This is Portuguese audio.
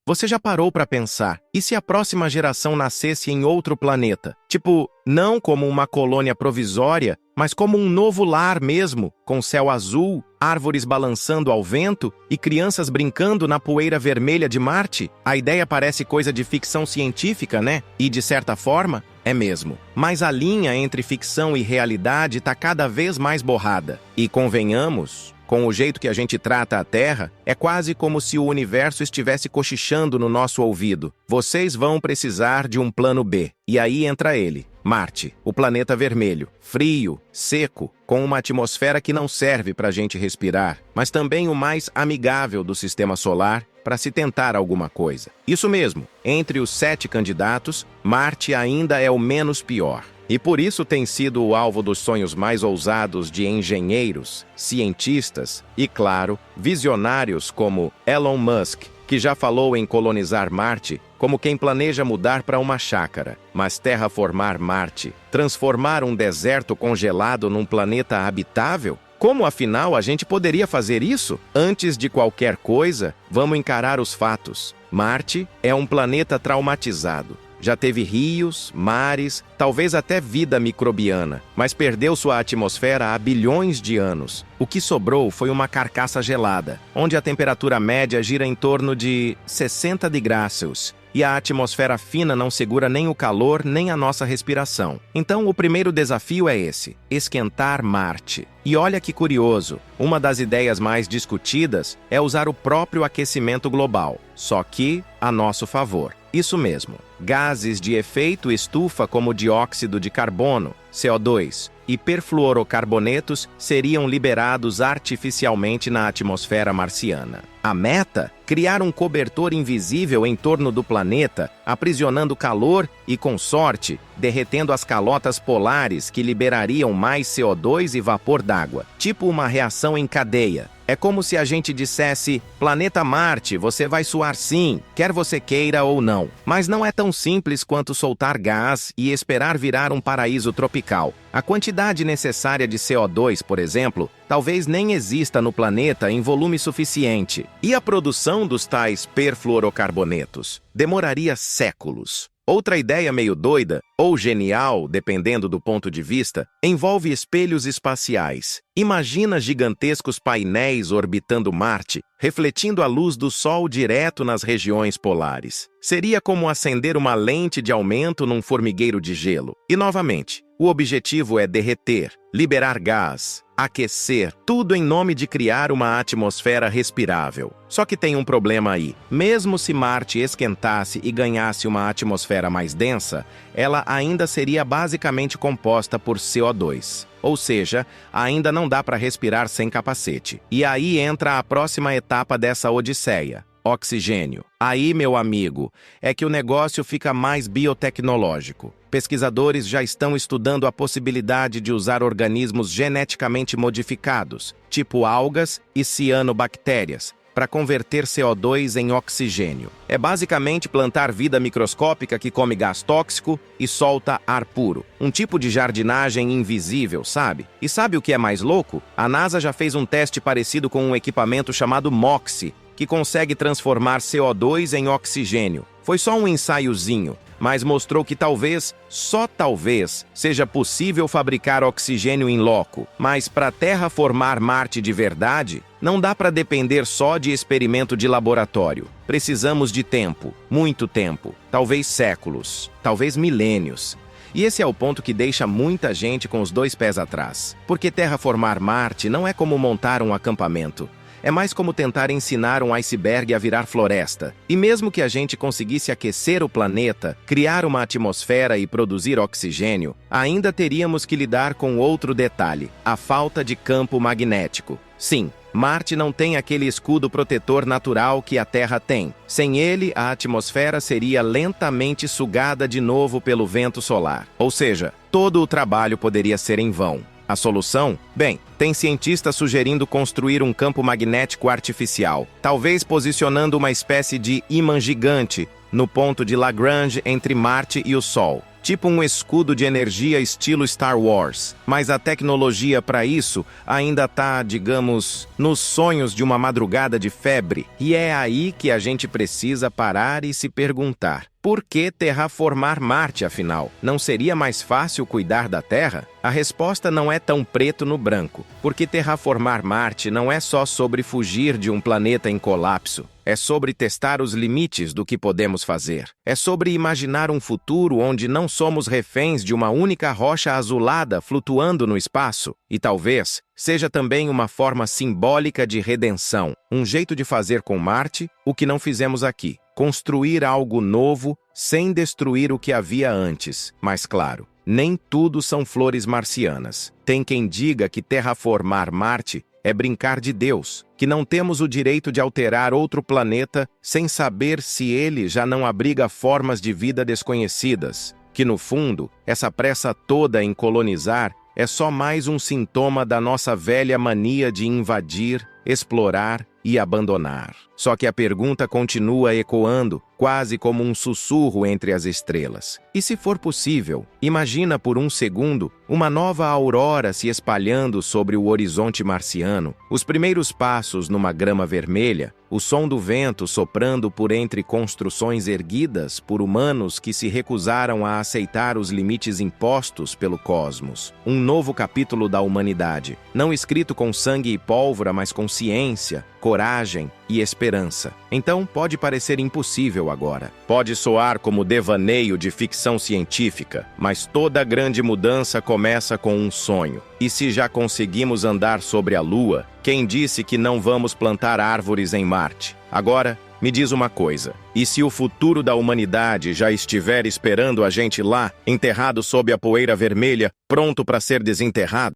Você já parou para pensar, e se a próxima geração nascesse em outro planeta? Tipo, não como uma colônia provisória, mas como um novo lar mesmo, com céu azul, árvores balançando ao vento e crianças brincando na poeira vermelha de Marte? A ideia parece coisa de ficção científica, né? E, de certa forma, é mesmo. Mas a linha entre ficção e realidade está cada vez mais borrada. E convenhamos, com o jeito que a gente trata a Terra, é quase como se o universo estivesse cochichando no nosso ouvido. Vocês vão precisar de um plano B. E aí entra ele, Marte, o planeta vermelho, frio, seco, com uma atmosfera que não serve para a gente respirar, mas também o mais amigável do sistema solar para se tentar alguma coisa. Isso mesmo, entre os 7 candidatos, Marte ainda é o menos pior. E por isso tem sido o alvo dos sonhos mais ousados de engenheiros, cientistas e, claro, visionários como Elon Musk, que já falou em colonizar Marte como quem planeja mudar para uma chácara. Mas terraformar Marte, transformar um deserto congelado num planeta habitável? Como, afinal, a gente poderia fazer isso? Antes de qualquer coisa, vamos encarar os fatos. Marte é um planeta traumatizado. Já teve rios, mares, talvez até vida microbiana, mas perdeu sua atmosfera há bilhões de anos. O que sobrou foi uma carcaça gelada, onde a temperatura média gira em torno de 60 graus Celsius. E a atmosfera fina não segura nem o calor, nem a nossa respiração. Então, o primeiro desafio é esse: esquentar Marte. E olha que curioso, uma das ideias mais discutidas é usar o próprio aquecimento global, só que a nosso favor. Isso mesmo, gases de efeito estufa como dióxido de carbono, CO2, e perfluorocarbonetos seriam liberados artificialmente na atmosfera marciana. A meta? Criar um cobertor invisível em torno do planeta, aprisionando calor e, com sorte, derretendo as calotas polares que liberariam mais CO2 e vapor d'água. Tipo uma reação em cadeia. É como se a gente dissesse: planeta Marte, você vai suar sim, quer você queira ou não. Mas não é tão simples quanto soltar gás e esperar virar um paraíso tropical. A quantidade necessária de CO2, por exemplo, talvez nem exista no planeta em volume suficiente. E a produção dos tais perfluorocarbonetos demoraria séculos. Outra ideia meio doida, ou genial, dependendo do ponto de vista, envolve espelhos espaciais. Imagina gigantescos painéis orbitando Marte, refletindo a luz do Sol direto nas regiões polares. Seria como acender uma lente de aumento num formigueiro de gelo. E, novamente, o objetivo é derreter, liberar gás, aquecer, tudo em nome de criar uma atmosfera respirável. Só que tem um problema aí. Mesmo se Marte esquentasse e ganhasse uma atmosfera mais densa, ela ainda seria basicamente composta por CO2. Ou seja, ainda não dá para respirar sem capacete. E aí entra a próxima etapa dessa odisseia: oxigênio. Aí, meu amigo, é que o negócio fica mais biotecnológico. Pesquisadores já estão estudando a possibilidade de usar organismos geneticamente modificados, tipo algas e cianobactérias, para converter CO2 em oxigênio. É basicamente plantar vida microscópica que come gás tóxico e solta ar puro. Um tipo de jardinagem invisível, sabe? E sabe o que é mais louco? A NASA já fez um teste parecido com um equipamento chamado MOXIE, que consegue transformar CO2 em oxigênio. Foi só um ensaiozinho, mas mostrou que talvez, só talvez, seja possível fabricar oxigênio em loco. Mas para terraformar Marte de verdade, não dá para depender só de experimento de laboratório. Precisamos de tempo, muito tempo, talvez séculos, talvez milênios. E esse é o ponto que deixa muita gente com os 2 pés atrás. Porque terraformar Marte não é como montar um acampamento. É mais como tentar ensinar um iceberg a virar floresta. E mesmo que a gente conseguisse aquecer o planeta, criar uma atmosfera e produzir oxigênio, ainda teríamos que lidar com outro detalhe: a falta de campo magnético. Sim, Marte não tem aquele escudo protetor natural que a Terra tem. Sem ele, a atmosfera seria lentamente sugada de novo pelo vento solar. Ou seja, todo o trabalho poderia ser em vão. A solução? Bem, tem cientistas sugerindo construir um campo magnético artificial, talvez posicionando uma espécie de ímã gigante no ponto de Lagrange entre Marte e o Sol. tipo um escudo de energia estilo Star Wars. Mas a tecnologia para isso ainda tá, digamos, nos sonhos de uma madrugada de febre. E é aí que a gente precisa parar e se perguntar: por que terraformar Marte, afinal? Não seria mais fácil cuidar da Terra? A resposta não é tão preto no branco, porque terraformar Marte não é só sobre fugir de um planeta em colapso. É sobre testar os limites do que podemos fazer. É sobre imaginar um futuro onde não somos reféns de uma única rocha azulada flutuando no espaço. E talvez seja também uma forma simbólica de redenção, um jeito de fazer com Marte o que não fizemos aqui. Construir algo novo sem destruir o que havia antes. Mas claro, nem tudo são flores marcianas. Tem quem diga que terraformar Marte é brincar de Deus, que não temos o direito de alterar outro planeta sem saber se ele já não abriga formas de vida desconhecidas, que no fundo, essa pressa toda em colonizar é só mais um sintoma da nossa velha mania de invadir, explorar e abandonar. Só que a pergunta continua ecoando, quase como um sussurro entre as estrelas. E se for possível, imagina por um segundo uma nova aurora se espalhando sobre o horizonte marciano, os primeiros passos numa grama vermelha, o som do vento soprando por entre construções erguidas por humanos que se recusaram a aceitar os limites impostos pelo cosmos. Um novo capítulo da humanidade, não escrito com sangue e pólvora, mas com ciência, coragem e esperança. Então, pode parecer impossível agora. Pode soar como devaneio de ficção científica, mas toda grande mudança começa com um sonho. E se já conseguimos andar sobre a Lua, quem disse que não vamos plantar árvores em Marte? Agora, me diz uma coisa, e se o futuro da humanidade já estiver esperando a gente lá, enterrado sob a poeira vermelha, pronto para ser desenterrado?